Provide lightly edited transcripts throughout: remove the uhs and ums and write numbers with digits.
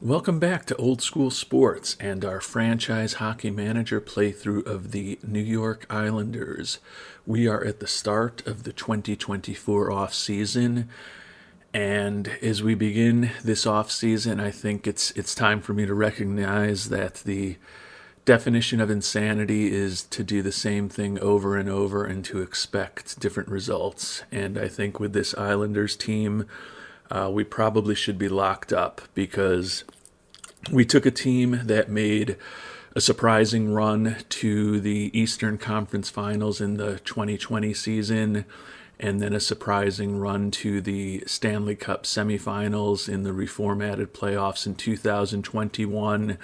Welcome back to Old School Sports and our franchise hockey manager playthrough of the New York Islanders. We are at the start of the 2024 offseason, and as we begin this offseason, I think it's time for me to recognize that the definition of insanity is to do the same thing over and over and to expect different results. And I think with this Islanders team, we probably should be locked up because we took a team that made a surprising run to the Eastern Conference Finals in the 2020 season, and then a surprising run to the Stanley Cup semifinals in the reformatted playoffs in 2021.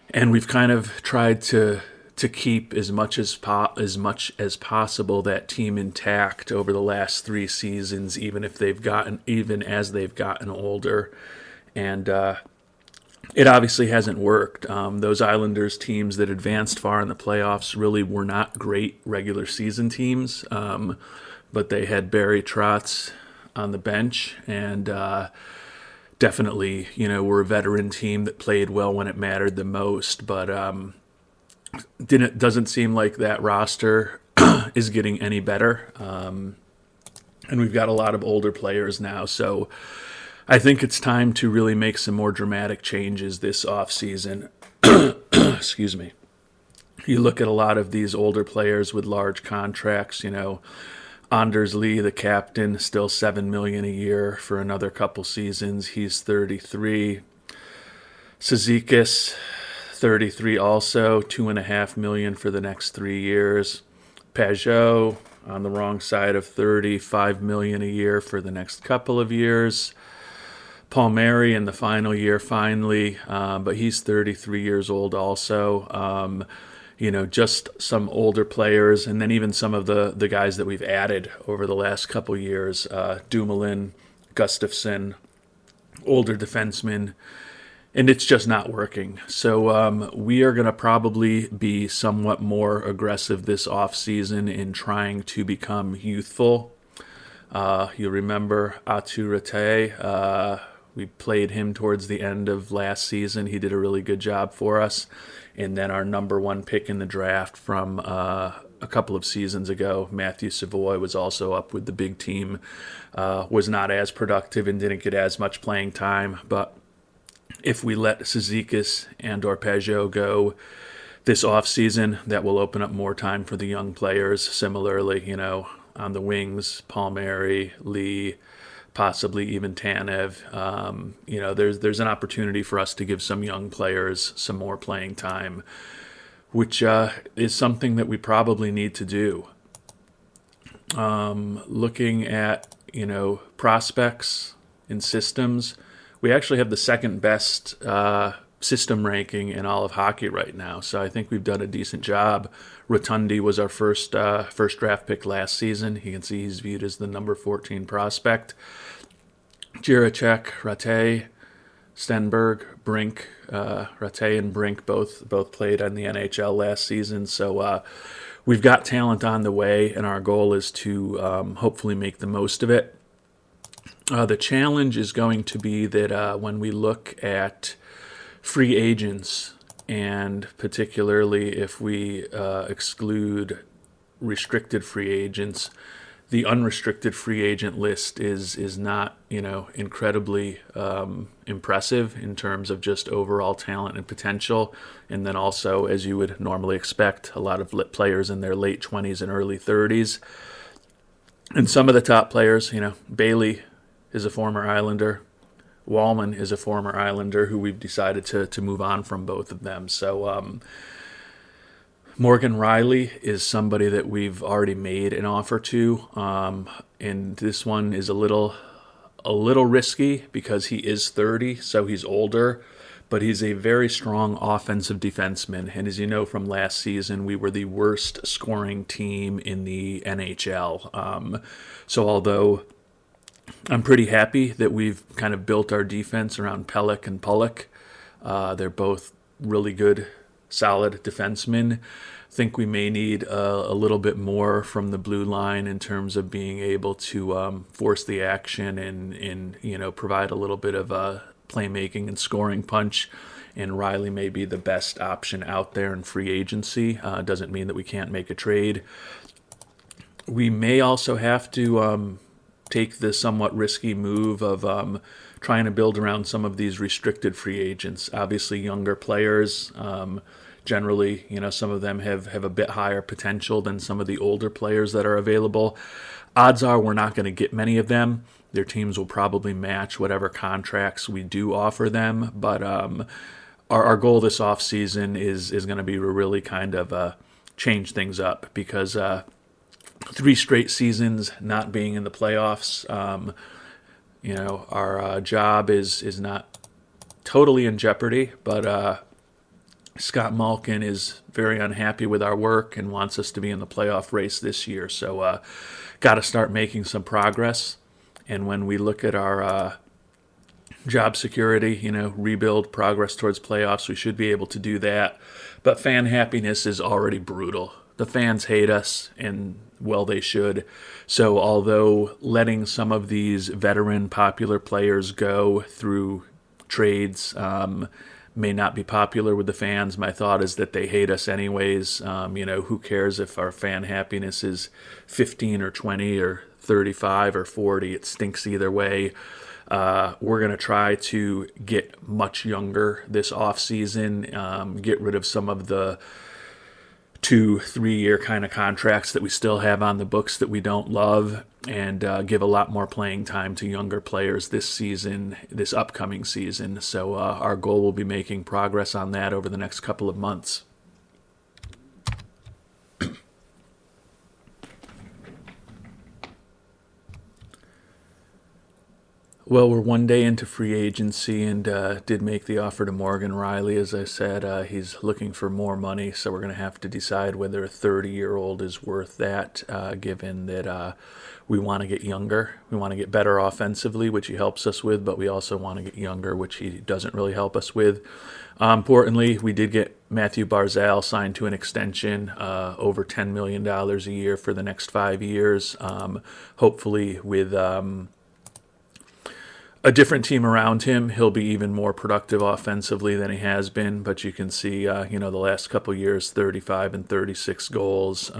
And we've kind of tried to keep as much as possible that team intact over the last three seasons, even as they've gotten older, and it obviously hasn't worked. Those Islanders teams that advanced far in the playoffs really were not great regular season teams, but they had Barry Trotz on the bench, and definitely, were a veteran team that played well when it mattered the most. But doesn't seem like that roster is getting any better, and we've got a lot of older players now, so I think it's time to really make some more dramatic changes this offseason. Excuse me. You look at a lot of these older players with large contracts, Anders Lee, the captain, still $7 million a year for another couple seasons. He's 33. Cizikas, 33 also, $2.5 million for the next 3 years. Pajot on the wrong side of 30, $5 million a year for the next couple of years. Palmieri in the final year, finally, but he's 33 years old also. Just some older players, and then even some of the guys that we've added over the last couple years, Dumoulin, Gustafsson, older defensemen, and it's just not working. So we are going to probably be somewhat more aggressive this offseason in trying to become youthful. You'll remember Aatu Rattay. We played him towards the end of last season. He did a really good job for us. And then our number one pick in the draft from a couple of seasons ago, Matthew Savoy, was also up with the big team. Was not as productive and didn't get as much playing time. But if we let Cizikas and or Pajot go this offseason, that will open up more time for the young players. Similarly, on the wings, Palmieri, Lee, possibly even Tanev. There's an opportunity for us to give some young players some more playing time, which is something that we probably need to do. Looking at, prospects and systems, we actually have the second best system ranking in all of hockey right now, so I think we've done a decent job. Rotundi was our first draft pick last season. You can see he's viewed as the number 14 prospect. Jiricek, Rattay, Stenberg, Brink. Rattay and Brink both played on the NHL last season, so we've got talent on the way, and our goal is to hopefully make the most of it. The challenge is going to be that when we look at free agents, and particularly if we exclude restricted free agents, the unrestricted free agent list is not, incredibly impressive in terms of just overall talent and potential. And then also, as you would normally expect, a lot of players in their late 20s and early 30s. And some of the top players, Bailey is a former Islander. Wallman is a former Islander who we've decided to move on from both of them. So Morgan Riley is somebody that we've already made an offer to, and this one is a little risky because he is 30, so he's older, but he's a very strong offensive defenseman. And as you know from last season, we were the worst scoring team in the NHL. So although I'm pretty happy that we've kind of built our defense around Pelech and Pulock, they're both really good, solid defensemen. I think we may need a little bit more from the blue line in terms of being able to force the action and provide a little bit of playmaking and scoring punch. And Riley may be the best option out there in free agency. Doesn't mean that we can't make a trade. We may also have to take the somewhat risky move of trying to build around some of these restricted free agents. Obviously, younger players. Generally, some of them have a bit higher potential than some of the older players that are available. Odds are we're not going to get many of them. Their teams will probably match whatever contracts we do offer them. But our goal this offseason is going to be to really kind of change things up, because 3 straight seasons not being in the playoffs, our job is not totally in jeopardy, but Scott Malkin is very unhappy with our work and wants us to be in the playoff race this year. So got to start making some progress. And when we look at our job security, rebuild, progress towards playoffs, we should be able to do that. But fan happiness is already brutal. The fans hate us, and well, they should. So although letting some of these veteran popular players go through trades may not be popular with the fans, my thought is that they hate us anyways. Who cares if our fan happiness is 15 or 20 or 35 or 40? It stinks either way. We're going to try to get much younger this offseason, get rid of some of the 2-3 year kind of contracts that we still have on the books that we don't love, and give a lot more playing time to younger players this upcoming season. So our goal will be making progress on that over the next couple of months. Well, we're one day into free agency, and did make the offer to Morgan Riley. As I said, he's looking for more money, so we're going to have to decide whether a 30-year-old is worth that, given that we want to get younger. We want to get better offensively, which he helps us with, but we also want to get younger, which he doesn't really help us with. Importantly, we did get Matthew Barzal signed to an extension, over $10 million a year for the next 5 years, hopefully with a different team around him. He'll be even more productive offensively than he has been, but you can see, the last couple years, 35 and 36 goals,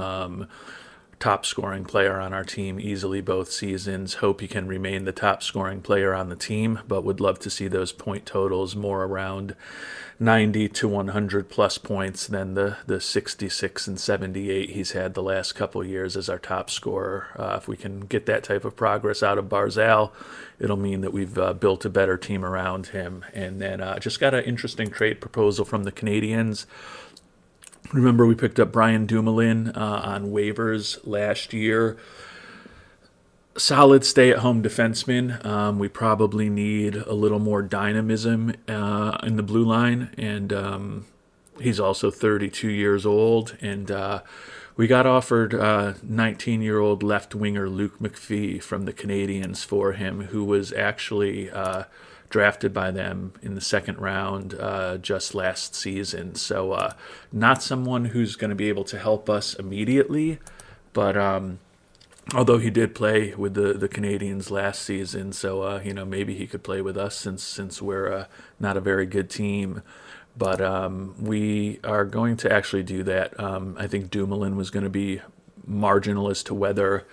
top scoring player on our team easily both seasons. Hope he can remain the top scoring player on the team, but would love to see those point totals more around 90 to 100 plus points than the 66 and 78 he's had the last couple years as our top scorer. If we can get that type of progress out of Barzal, it'll mean that we've built a better team around him. And then just got an interesting trade proposal from the Canadiens. Remember, we picked up Brian Dumoulin on waivers last year. Solid stay-at-home defenseman. We probably need a little more dynamism in the blue line, and he's also 32 years old. And we got offered 19-year-old left winger Luke Mcphee from the Canadiens for him, who was actually drafted by them in the second round just last season. So not someone who's going to be able to help us immediately, but although he did play with the Canadiens last season, so maybe he could play with us since we're not a very good team. But we are going to actually do that. I think Dumoulin was going to be marginal as to whether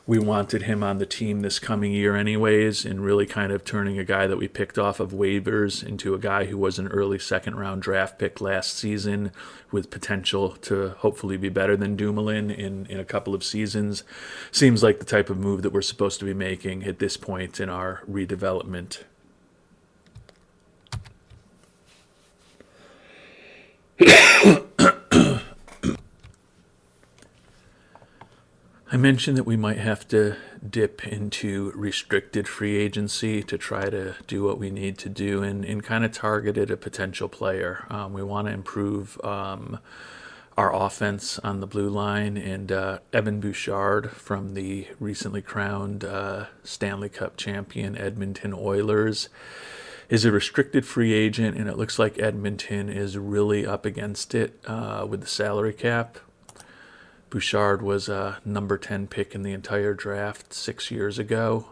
we wanted him on the team this coming year anyways, and really kind of turning a guy that we picked off of waivers into a guy who was an early second-round draft pick last season with potential to hopefully be better than Dumoulin in a couple of seasons. Seems like the type of move that we're supposed to be making at this point in our redevelopment. I mentioned that we might have to dip into restricted free agency to try to do what we need to do and kind of target at a potential player. We want to improve our offense on the blue line, and Evan Bouchard from the recently crowned Stanley Cup champion Edmonton Oilers is a restricted free agent, and it looks like Edmonton is really up against it with the salary cap. Bouchard was a number 10 pick in the entire draft 6 years ago.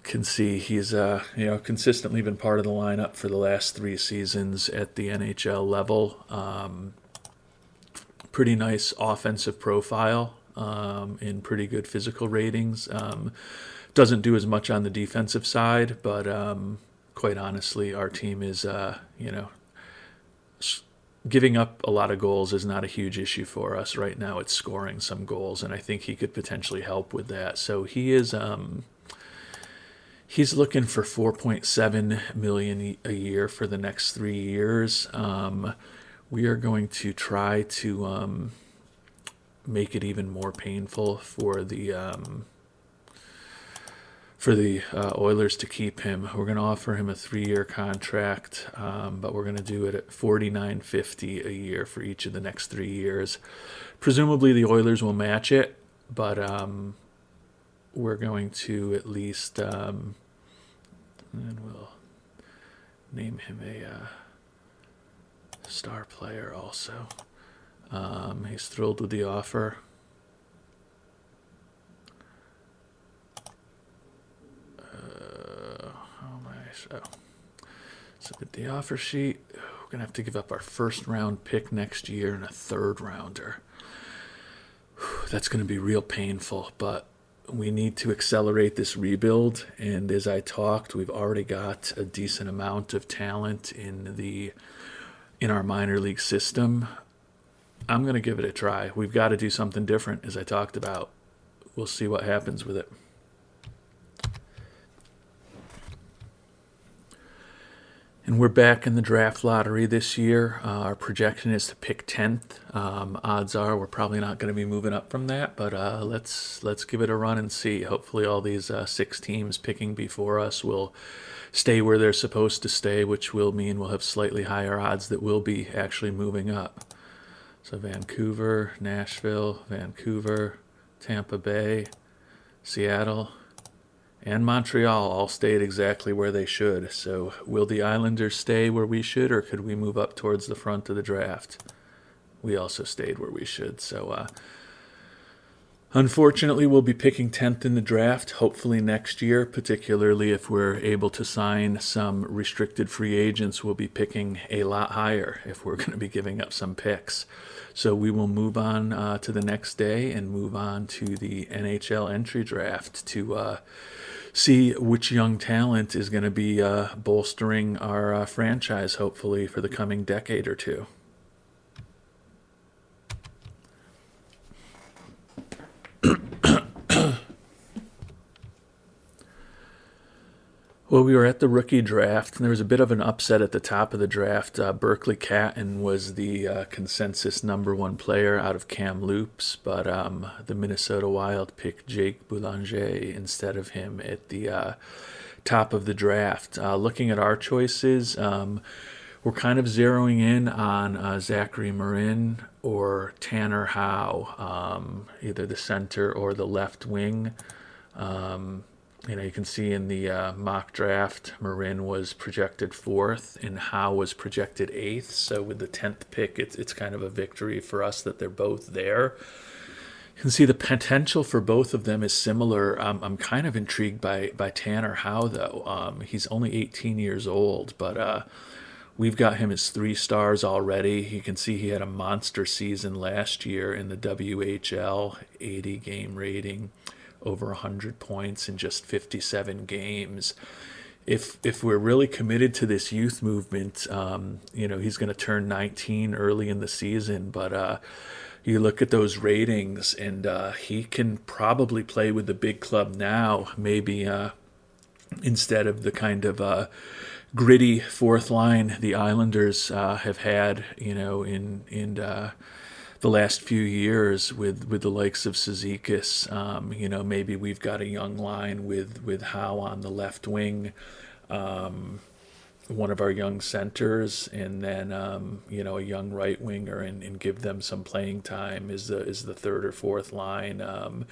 can see he's consistently been part of the lineup for the last 3 seasons at the NHL level. Pretty nice offensive profile, and pretty good physical ratings. Doesn't do as much on the defensive side, but quite honestly, our team is giving up a lot of goals is not a huge issue for us right now. It's scoring some goals, and I think he could potentially help with that. So he is he's looking for $4.7 million a year for the next 3 years. We are going to try to make it even more painful for the Oilers to keep him. We're going to offer him a 3-year contract, but we're going to do it at $49.50 a year for each of the next 3 years. Presumably the Oilers will match it, but we're going to at least, and we'll name him a star player also. He's thrilled with the offer. So with the offer sheet, we're going to have to give up our 1st round pick next year and a 3rd rounder. That's going to be real painful, but we need to accelerate this rebuild. And as I talked, we've already got a decent amount of talent in our minor league system. I'm going to give it a try. We've got to do something different, as I talked about. We'll see what happens with it. And we're back in the draft lottery this year. Our projection is to pick 10th. Odds are we're probably not going to be moving up from that, but let's give it a run and see. Hopefully all these 6 teams picking before us will stay where they're supposed to stay, which will mean we'll have slightly higher odds that we'll be actually moving up. So Vancouver, Nashville, Vancouver, Tampa Bay, Seattle, and Montreal all stayed exactly where they should. So will the Islanders stay where we should, or could we move up towards the front of the draft? We also stayed where we should. So unfortunately, we'll be picking 10th in the draft, hopefully next year, particularly if we're able to sign some restricted free agents. We'll be picking a lot higher if we're going to be giving up some picks. So we will move on to the next day and move on to the NHL Entry Draft to see which young talent is going to be bolstering our franchise, hopefully, for the coming decade or two. Well, we were at the rookie draft, and there was a bit of an upset at the top of the draft. Berkeley Catton was the consensus number 1 player out of Kamloops, but the Minnesota Wild picked Jake Boulanger instead of him at the top of the draft. Looking at our choices, we're kind of zeroing in on Zachary Marin or Tanner Howe, either the center or the left wing. You can see in the mock draft, Marin was projected 4th and Howe was projected 8th. So with the 10th pick, it's kind of a victory for us that they're both there. You can see the potential for both of them is similar. I'm kind of intrigued by Tanner Howe, though. He's only 18 years old, but we've got him as 3 stars already. You can see he had a monster season last year in the WHL, 80 game rating, over 100 points in just 57 games. If we're really committed to this youth movement, he's going to turn 19 early in the season, but you look at those ratings, and he can probably play with the big club now, maybe instead of the kind of gritty 4th line the Islanders have had, in the last few years with the likes of Cizikas. Maybe we've got a young line with Howe on the left wing, one of our young centers, and then a young right winger, and give them some playing time is the 3rd or 4th line.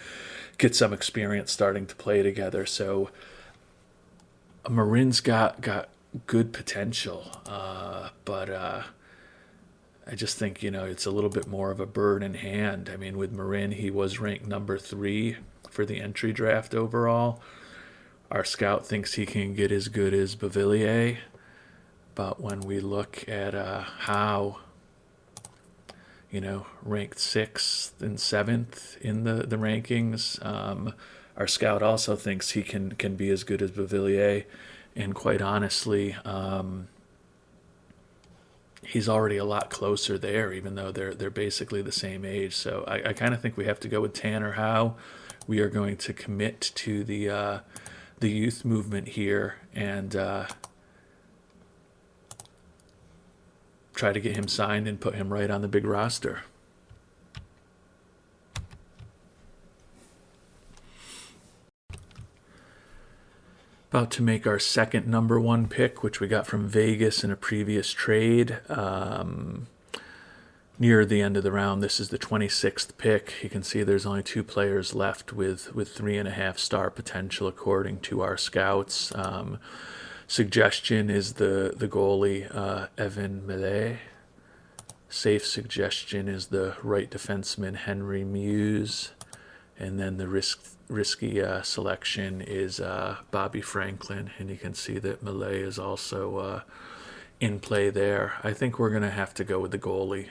Get some experience starting to play together. So Marin's got good potential, but I just think, it's a little bit more of a bird in hand. With Marin, he was ranked number 3 for the entry draft overall. Our scout thinks he can get as good as Beauvillier, but when we look at Howe, ranked 6th and 7th in the rankings, our scout also thinks he can be as good as Beauvillier, and quite honestly, he's already a lot closer there, even though they're basically the same age. So I kind of think we have to go with Tanner Howe. We are going to commit to the youth movement here and try to get him signed and put him right on the big roster. About to make our second number 1 pick, which we got from Vegas in a previous trade. Near the end of the round, this is the 26th pick. You can see there's only 2 players left with 3.5 star potential according to our scouts. Suggestion is the goalie Nhl. Safe suggestion is the right defenseman Henry Muse. And then the risky selection is Bobby Franklin. And you can see that Nhl is also in play there. I think we're going to have to go with the goalie.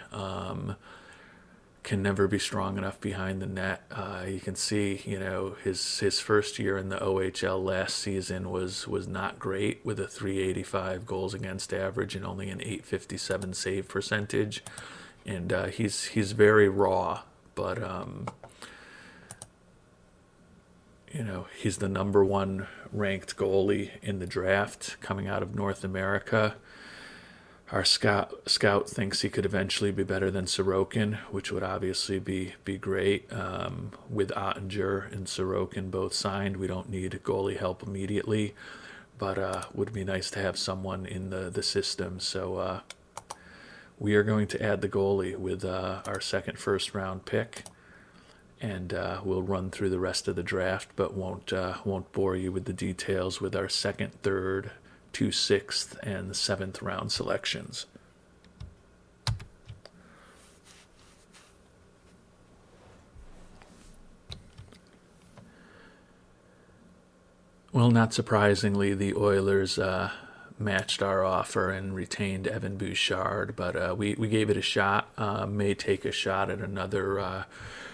Can never be strong enough behind the net. You can see, his first year in the OHL last season was not great, with a 385 goals against average and only an 857 save percentage. And he's very raw, but he's the number 1 ranked goalie in the draft coming out of North America. Our scout thinks he could eventually be better than Sorokin, which would obviously be great. With Ottinger and Sorokin both signed, we don't need goalie help immediately, but would be nice to have someone in the system. So we are going to add the goalie with our second first-round pick, and we'll run through the rest of the draft, but won't bore you with the details with our second, third, 2 6th, and 7th round selections. Well, not surprisingly, the Oilers matched our offer and retained Evan Bouchard, but we gave it a shot. May take a shot at another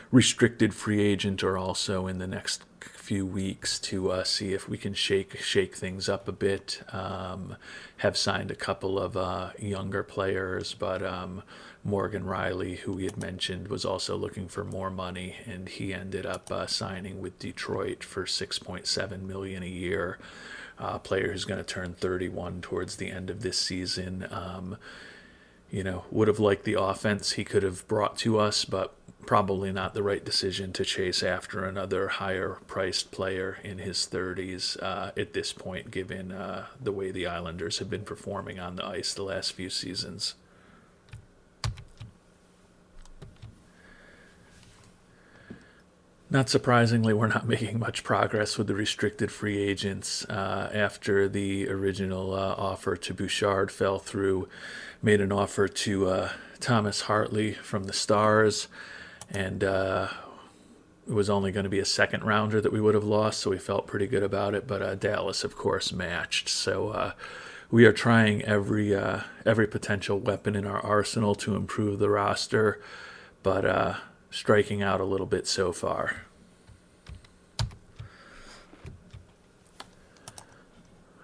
restricted free agent or also in the next few weeks to see if we can shake things up a bit. Have signed a couple of younger players, but Morgan Riley, who we had mentioned, was also looking for more money, and he ended up signing with Detroit for $6.7 million a year. Player who's going to turn 31 towards the end of this season. Would have liked the offense he could have brought to us, but probably not the right decision to chase after another higher-priced player in his 30s at this point, given the way the Islanders have been performing on the ice the last few seasons. Not surprisingly, we're not making much progress with the restricted free agents. After the original offer to Bouchard fell through, made an offer to Thomas Hartley from the Stars, and it was only going to be a second rounder that we would have lost, so we felt pretty good about it. But Dallas, of course, matched. So we are trying every potential weapon in our arsenal to improve the roster, but striking out a little bit so far.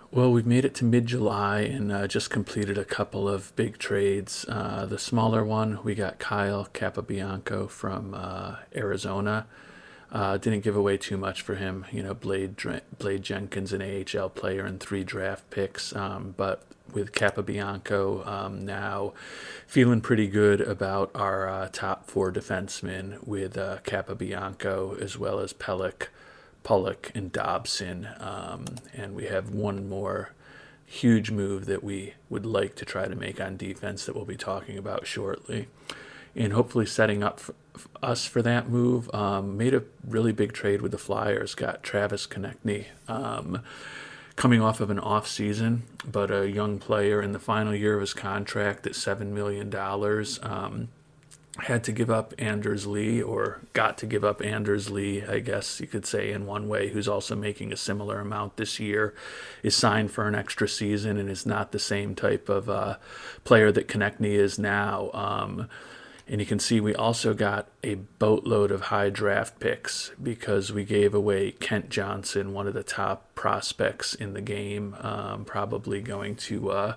Well, we've made it to mid-July and just completed a couple of big trades. The smaller one, we got Kyle Capobianco from Arizona. Didn't give away too much for him. Blade Jenkins, an AHL player, and 3 draft picks. But with Capobianco now feeling pretty good about our top 4 defensemen with Capobianco as well as Pelech, and Dobson. And we have one more huge move that we would like to try to make on defense that we'll be talking about shortly. And hopefully setting up us for that move, made a really big trade with the Flyers, got Travis Connectny, coming off of an off season, but a young player in the final year of his contract at $7 million. had to give up Anders Lee, or got to give up Anders Lee, I guess you could say in one way, who's also making a similar amount this year, is signed for an extra season and is not the same type of player that Connectny is now. And you can see we also got a boatload of high draft picks because we gave away Kent Johnson, one of the top prospects in the game. Probably going to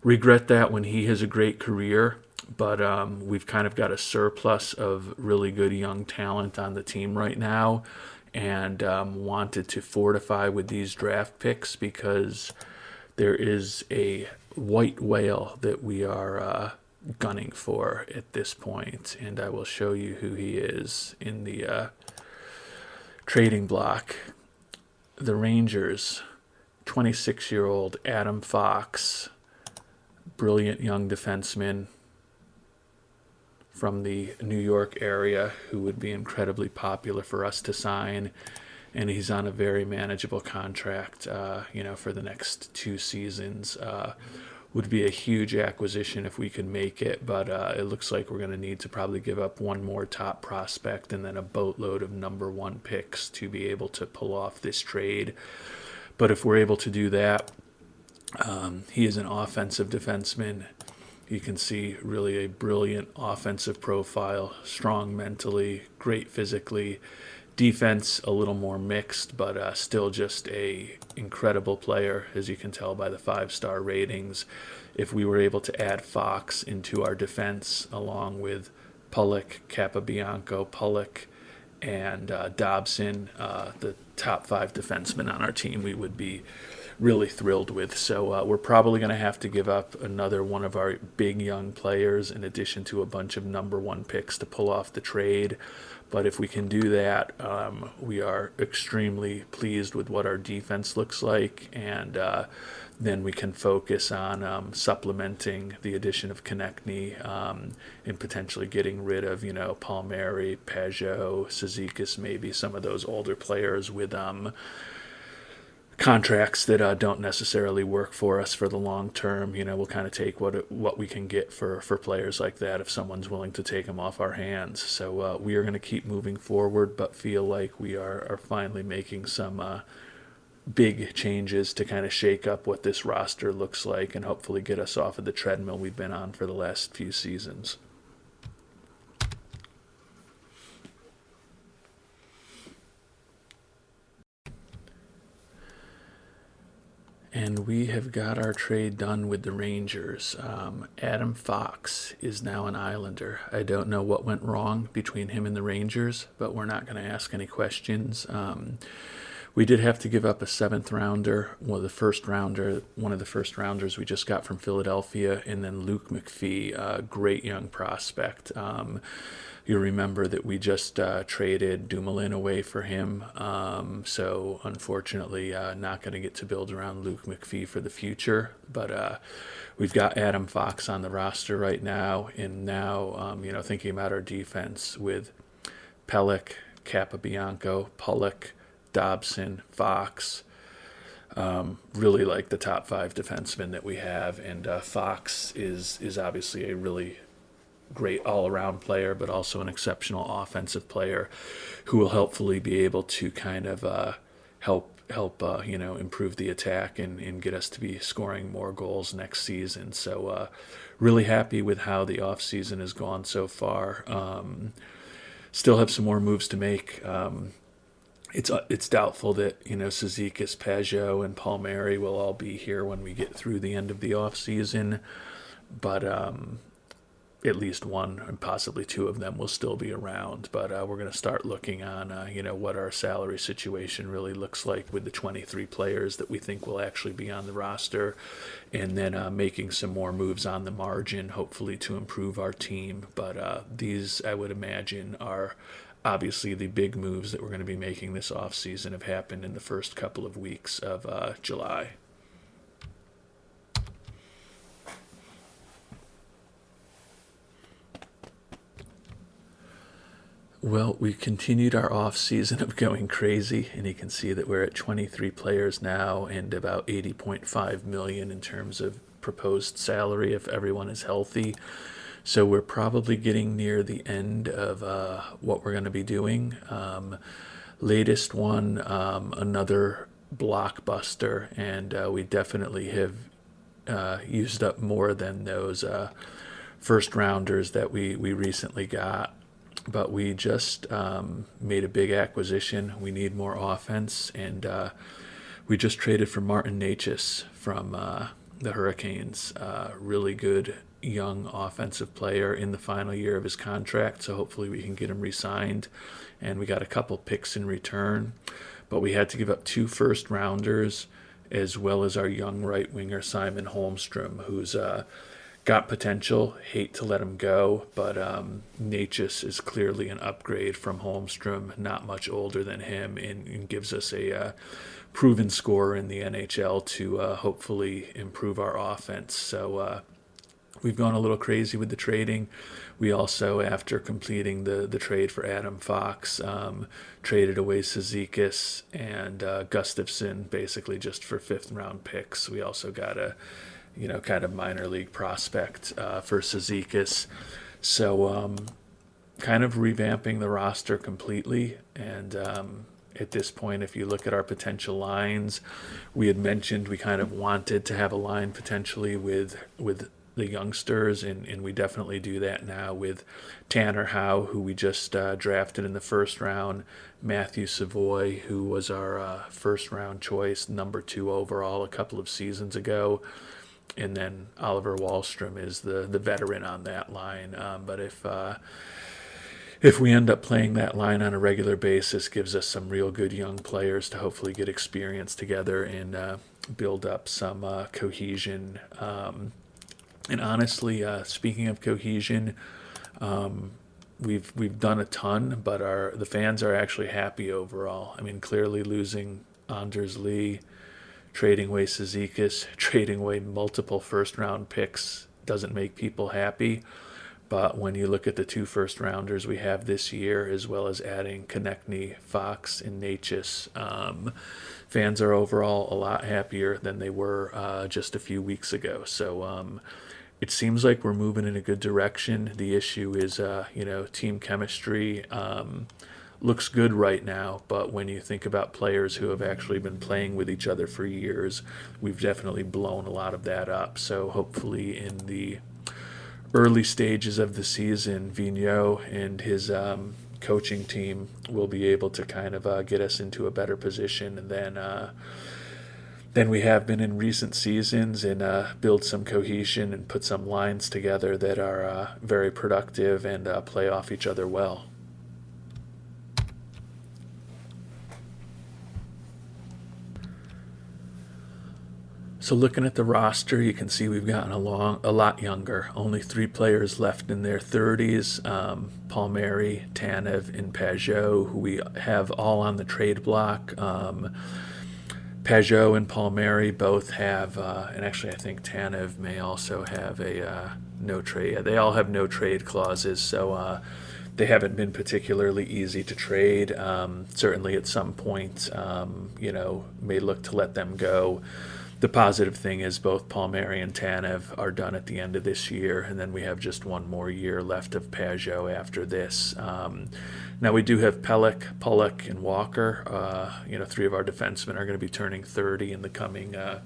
regret that when he has a great career. But we've kind of got a surplus of really good young talent on the team right now, and wanted to fortify with these draft picks because there is a white whale that we are gunning for at this point, and I will show you who he is in the trading block. The Rangers, 26-year-old Adam Fox, brilliant young defenseman from the New York area who would be incredibly popular for us to sign, and he's on a very manageable contract, for the next 2 seasons. Would be a huge acquisition if we could make it, but it looks like we're going to need to probably give up one more top prospect and then a boatload of number 1 picks to be able to pull off this trade. But if we're able to do that, he is an offensive defenseman. You can see really a brilliant offensive profile, strong mentally, great physically. Defense a little more mixed, but still just a incredible player, as you can tell by the 5-star ratings. If we were able to add Fox into our defense along with Pulock, Capobianco, Pulock, and Dobson, the top 5 defensemen on our team, we would be really thrilled with. So we're probably going to have to give up another one of our big young players in addition to a bunch of number 1 picks to pull off the trade. But if we can do that, we are extremely pleased with what our defense looks like, and then we can focus on supplementing the addition of Connectny, and potentially getting rid of, Palmieri, Peugeot, Cizikas, maybe some of those older players with contracts that don't necessarily work for us for the long term. We'll kind of take what we can get for players like that if someone's willing to take them off our hands. So we are going to keep moving forward, but feel like we are finally making some big changes to kind of shake up what this roster looks like and hopefully get us off of the treadmill we've been on for the last few seasons. And we have got our trade done with the Rangers. Adam Fox is now an Islander. I don't know what went wrong between him and the Rangers, but we're not going to ask any questions. We did have to give up a 7th rounder, one of the first rounders we just got from Philadelphia, and then Luke Mcphee, a great young prospect. You remember that we just traded Dumoulin away for him, so unfortunately not going to get to build around Luke Mcphee for the future, but we've got Adam Fox on the roster right now, and now thinking about our defense with Pelech, Capobianco, Pulock, Dobson, Fox, really like the top 5 defensemen that we have, and Fox is obviously a really great all-around player, but also an exceptional offensive player who will hopefully be able to kind of help improve the attack and get us to be scoring more goals next season. So really happy with how the offseason has gone so far. Still have some more moves to make. It's doubtful that Cizikas, Peugeot, and Palmieri will all be here when we get through the end of the offseason, but at least one and possibly 2 of them will still be around. But we're going to start looking on what our salary situation really looks like with the 23 players that we think will actually be on the roster, and then making some more moves on the margin, hopefully to improve our team. But these, I would imagine, are obviously the big moves that we're going to be making this offseason have happened in the first couple of weeks of July. Well, we continued our off season of going crazy, and you can see that we're at 23 players now and about $80.5 million in terms of proposed salary if everyone is healthy. So we're probably getting near the end of what we're going to be doing. Latest one, another blockbuster, and we definitely have used up more than those first rounders that we recently got. But we just made a big acquisition. We need more offense, and we just traded for Martin Natus from the Hurricanes. Really good young offensive player in the final year of his contract, so hopefully we can get him re-signed. And we got a couple picks in return, but we had to give up 2 first rounders as well as our young right winger Simon Holmstrom, who's got potential. Hate to let him go, but Natus is clearly an upgrade from Holmstrom, not much older than him, and gives us a proven scorer in the NHL to hopefully improve our offense. So we've gone a little crazy with the trading. We also, after completing the trade for Adam Fox, traded away Cizikas and Gustafsson, basically just for 5th round picks. We also got a kind of minor league prospect for Cizikas. So kind of revamping the roster completely. And at this point, if you look at our potential lines, we had mentioned we kind of wanted to have a line potentially with the youngsters, and we definitely do that now with Tanner Howe, who we just drafted in the 1st round, Matthew Savoy, who was our 1st round choice, number 2 overall a couple of seasons ago, and then Oliver Wahlstrom is the veteran on that line. But if we end up playing that line on a regular basis, gives us some real good young players to hopefully get experience together and build up some cohesion. And honestly, speaking of cohesion, we've done a ton, but the fans are actually happy overall. I mean, clearly losing Anders Lee, trading away Cizikas, trading away multiple 1st round picks doesn't make people happy. But when you look at the 2 first rounders we have this year, as well as adding Connectny, Fox, and Natus, fans are overall a lot happier than they were just a few weeks ago. So it seems like we're moving in a good direction. The issue is, team chemistry. Looks good right now, but when you think about players who have actually been playing with each other for years, we've definitely blown a lot of that up. So hopefully in the early stages of the season, Vigneault and his coaching team will be able to kind of get us into a better position than we have been in recent seasons, and build some cohesion and put some lines together that are very productive and play off each other well. So looking at the roster, you can see we've gotten a lot younger. Only 3 players left in their 30s, Palmieri, Tanev, and Pajot, who we have all on the trade block. Pajot and Palmieri both have, and actually I think Tanev may also have a no trade. They all have no trade clauses, so they haven't been particularly easy to trade. Certainly at some point, may look to let them go. The positive thing is both Palmieri and Tanev are done at the end of this year, and then we have just one more year left of Pajot after this. Now we do have Pollock, and Walker. 3 of our defensemen are going to be turning 30 in the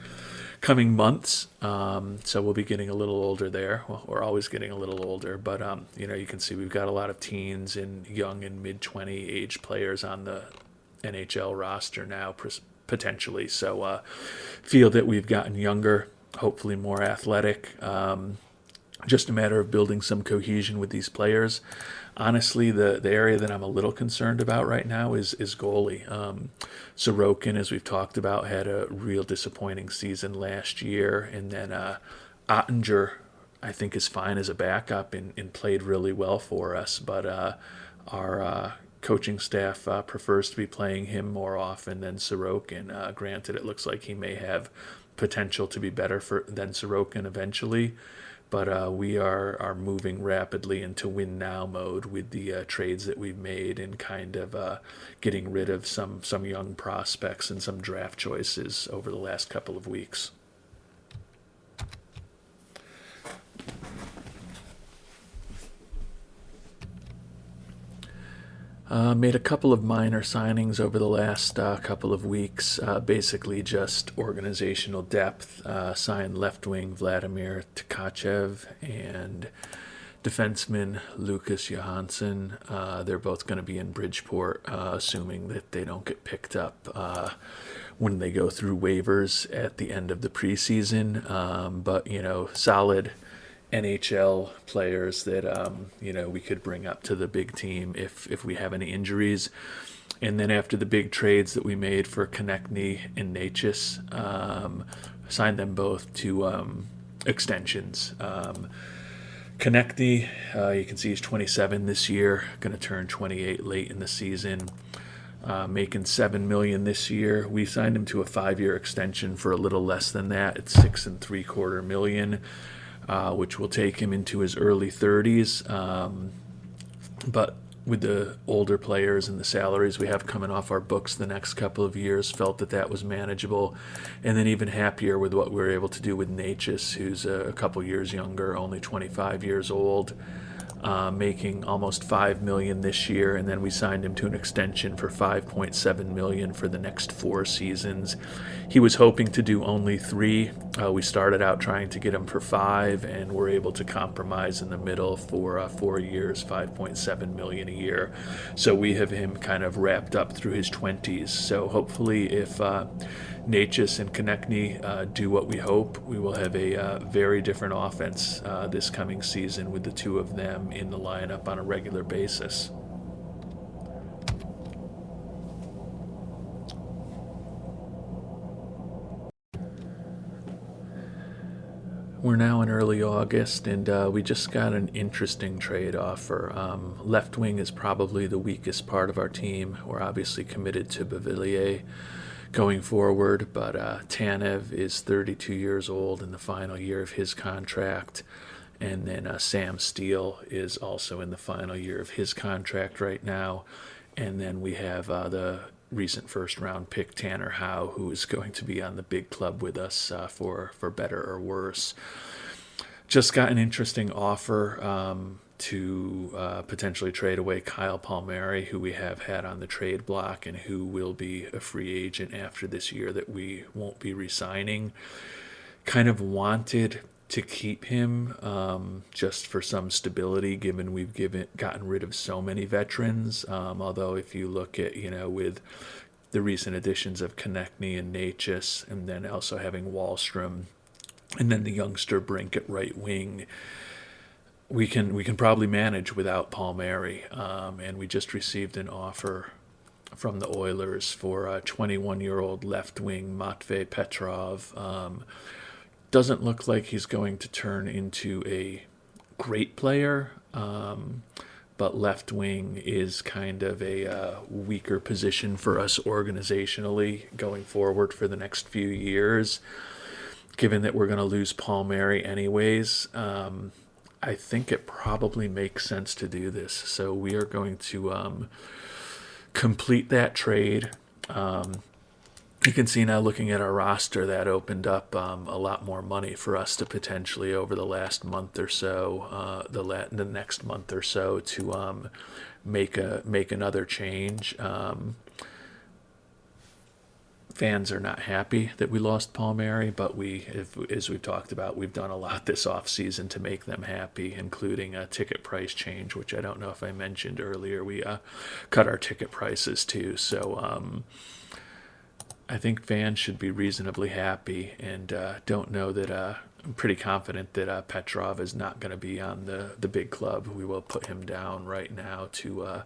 coming months, so we'll be getting a little older there. Well, we're always getting a little older, but you can see we've got a lot of teens and young and mid-20 age players on the NHL roster now, potentially. So feel that we've gotten younger, hopefully more athletic. Just a matter of building some cohesion with these players. Honestly, the area that I'm a little concerned about right now is goalie. Sorokin, as we've talked about, had a real disappointing season last year, and then Ottinger, I think, is fine as a backup and played really well for us, but our coaching staff prefers to be playing him more often than Sorokin. Granted, it looks like he may have potential to be better than Sorokin eventually, but we are moving rapidly into win now mode with the trades that we've made, and kind of getting rid of some young prospects and some draft choices over the last couple of weeks. Made a couple of minor signings over the last couple of weeks, basically just organizational depth. Signed left wing Vladimir Tkachev and defenseman Lucas Johansson. They're both going to be in Bridgeport, assuming that they don't get picked up when they go through waivers at the end of the preseason. But, solid NHL players that we could bring up to the big team if we have any injuries. And then after the big trades that we made for Connectny and Natus, signed them both to extensions. Connectny, you can see he's 27 this year, going to turn 28 late in the season. Making $7 million this year. We signed him to a 5-year extension for a little less than that. It's $6.75 million. Which will take him into his early 30s. But with the older players and the salaries we have coming off our books the next couple of years, felt that was manageable. And then even happier with what we were able to do with Natus, who's a couple years younger, only 25 years old, making almost $5 million this year. And then we signed him to an extension for $5.7 million for the next 4 seasons. He was hoping to do only 3. We started out trying to get him for 5, and we're able to compromise in the middle for 4 years, $5.7 million a year. So we have him kind of wrapped up through his 20s. So hopefully, if Natus and Connectny do what we hope, we will have a very different offense this coming season with the two of them in the lineup on a regular basis. We're now in early August, and we just got an interesting trade offer. Left wing is probably the weakest part of our team. We're obviously committed to Beauvillier going forward, but Tanev is 32 years old in the final year of his contract. And then Sam Steele is also in the final year of his contract right now. And then we have the recent first-round pick Tanner Howe, who is going to be on the big club with us for better or worse. Just got an interesting offer to potentially trade away Kyle Palmieri, who we have had on the trade block and who will be a free agent after this year that we won't be re-signing. Kind of wanted to keep him just for some stability, given we've gotten rid of so many veterans. Although if you look at, with the recent additions of Connectny and Natus, and then also having Wahlstrom, and then the youngster Brink at right wing, we can probably manage without Palmieri. And we just received an offer from the Oilers for a 21-year-old left wing Matvei Petrov. Doesn't look like he's going to turn into a great player, but left wing is kind of a weaker position for us organizationally going forward for the next few years. Given that we're going to lose Palmieri anyways, I think it probably makes sense to do this. So we are going to complete that trade. You can see now, looking at our roster, that opened up a lot more money for us to potentially over the last month or so, the next month or so, to make another change. Fans are not happy that we lost Palmieri, but as we've talked about, we've done a lot this offseason to make them happy, including a ticket price change, which I don't know if I mentioned earlier. We cut our ticket prices too, so I think fans should be reasonably happy, and don't know that I'm pretty confident that Petrov is not going to be on the big club. We will put him down right now to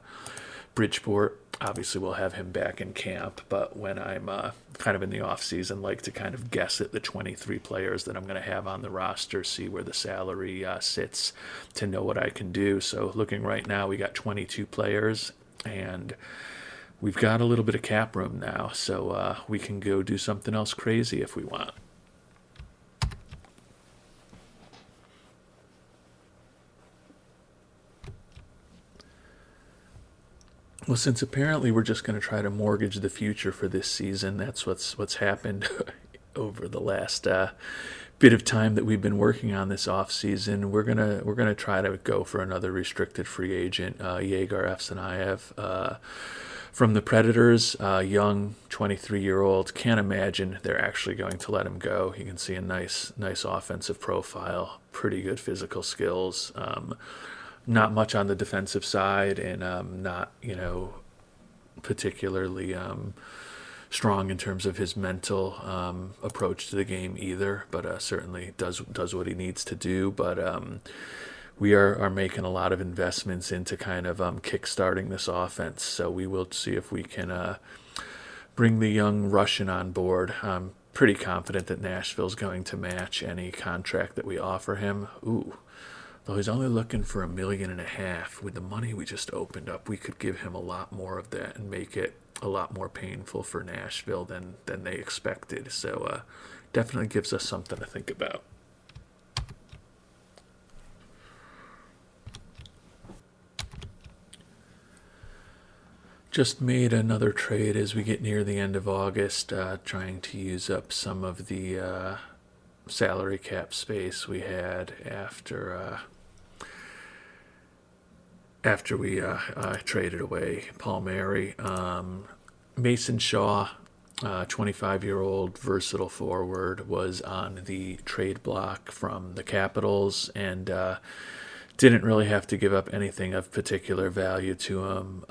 Bridgeport. Obviously, we'll have him back in camp, but when I'm kind of in the off-season, like to kind of guess at the 23 players that I'm going to have on the roster, see where the salary sits to know what I can do. So looking right now, we got 22 players, and we've got a little bit of cap room now, so we can go do something else crazy if we want. Well, since apparently we're just going to try to mortgage the future for this season, that's what's happened over the last bit of time that we've been working on this offseason, we're gonna try to go for another restricted free agent, Yegar Efsanayev, from the Predators, young 23-year-old. Can't imagine they're actually going to let him go. You can see a nice offensive profile, pretty good physical skills. Not much on the defensive side, and not particularly strong in terms of his mental approach to the game either, but certainly does what he needs to do. But we are making a lot of investments into kind of kickstarting this offense, so we will see if we can bring the young Russian on board. I'm pretty confident that Nashville's going to match any contract that we offer him. Though he's only looking for $1.5 million. With the money we just opened up, we could give him a lot more of that and make it a lot more painful for Nashville than they expected. So definitely gives us something to think about. Just made another trade as we get near the end of August, trying to use up some of the salary cap space we had after we traded away Palmieri. Mason Shaw, 25-year-old versatile forward, was on the trade block from the Capitals, and didn't really have to give up anything of particular value to him.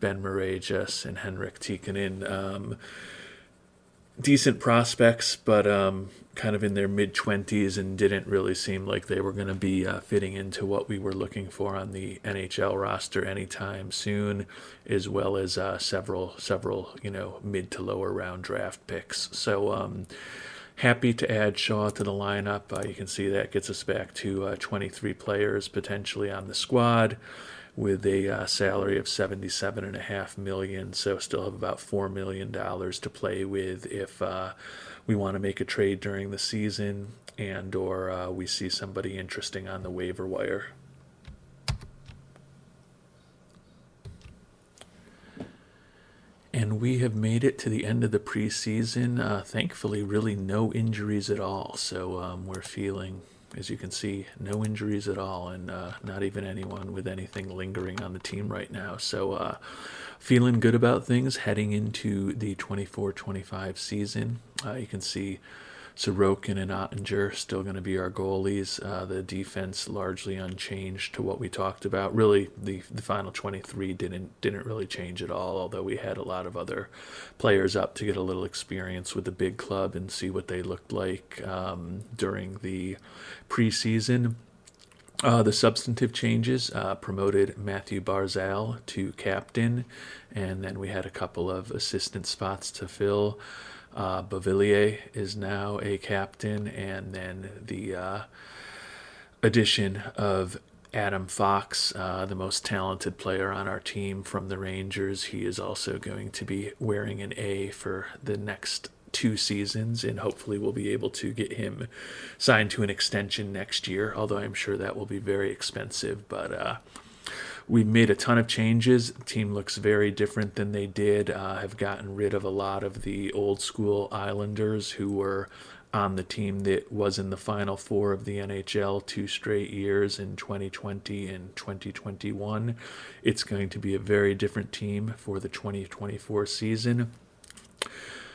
Ben Mirageas and Henrik Tikkanen, decent prospects, but kind of in their mid-20s, and didn't really seem like they were going to be fitting into what we were looking for on the NHL roster anytime soon, as well as several mid to lower round draft picks. So happy to add Shaw to the lineup. You can see that gets us back to 23 players potentially on the squad, with a salary of $77.5 million. So still have about $4 million to play with if we want to make a trade during the season, or we see somebody interesting on the waiver wire. And we have made it to the end of the preseason. Thankfully, really no injuries at all. So we're feeling, as you can see, no injuries at all, and not even anyone with anything lingering on the team right now. So feeling good about things heading into the 24-25 season. You can see Sorokin and Ottinger still going to be our goalies. The defense largely unchanged to what we talked about. Really, the final 23 didn't really change at all, although we had a lot of other players up to get a little experience with the big club and see what they looked like during the preseason. The substantive changes promoted Matthew Barzal to captain, and then we had a couple of assistant spots to fill. Beauvillier is now a captain, and then the addition of Adam Fox, the most talented player on our team from the Rangers. He is also going to be wearing an A for the next 2 seasons, and hopefully we'll be able to get him signed to an extension next year, although I'm sure that will be very expensive. But we've made a ton of changes. The team looks very different than they did. Have gotten rid of a lot of the old school Islanders who were on the team that was in the Final Four of the NHL 2 straight years in 2020 and 2021. It's going to be a very different team for the 2024 season.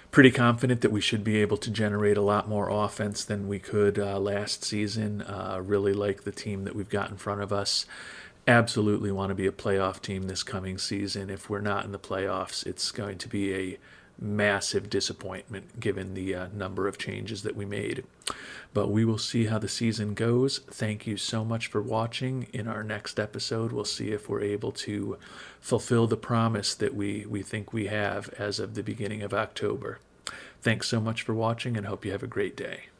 Pretty confident that we should be able to generate a lot more offense than we could last season. Really like the team that we've got in front of us. Absolutely want to be a playoff team this coming season. If we're not in the playoffs, it's going to be a massive disappointment given the number of changes that we made. But we will see how the season goes. Thank you so much for watching. In our next episode, we'll see if we're able to fulfill the promise that we think we have as of the beginning of October. Thanks so much for watching, and hope you have a great day.